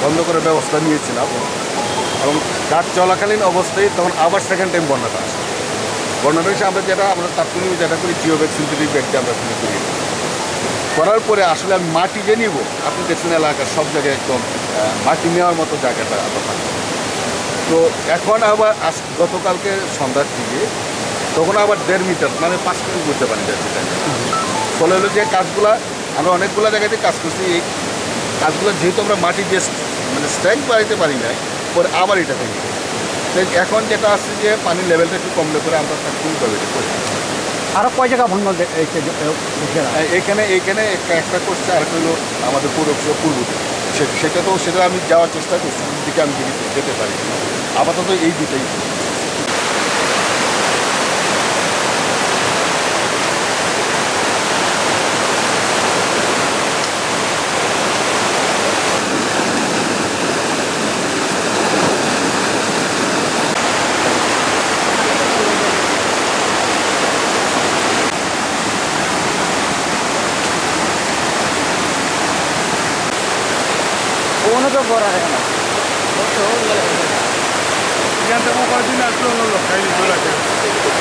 বন্ধ করার ব্যবস্থা নিয়েছিলাম এবং কাজ চলাকালীন অবস্থায় তখন আবার সেকেন্ড টাইম বন্যাটা আসে। বন্যাটা এসে আমরা তাৎক্ষণিক যেটা করি জিও ব্যাগ সিনথেটিক ব্যাগ দিয়ে আমরা ফিল করি। করার পরে আসলে আমি মাটি যে নিব, আপনি দেখছেন এলাকার সব জায়গায় একদম মাটি নেওয়ার মতো জায়গাটা আমরা পাই। তো এখন আবার গতকালকে সন্ধ্যার দিকে তখন আবার 1.5 মিটার মানে 5 মিনিট করতে পারি 1.5 মিটার। ফলে হলো যে কাজগুলা আমরা অনেকগুলো জায়গাতে কাজ করছি, এই কাজগুলো যেহেতু আমরা মাটি দিয়ে মানে স্ট্যাক বাড়াইতে পারি না, পরে আবার এটা ভেঙে যায়। তাই এখন যেটা আছে যে পানির লেভেলটা একটু কমলে করে আমরা তাৎক্ষণিকভাবে এটা করি। আরও কয় জায়গা ভঙ্গ এইখানে একটা করছে, আর হলো আমাদের পৌরসভা পূর্ব দিকে, সেটা আমি যাওয়ার চেষ্টা করছি, দিকে আমি যেতে পারি। আপাতত এই দুটোই। কোনো তো করার না Ya estamos casi en la zona local y toda la gente.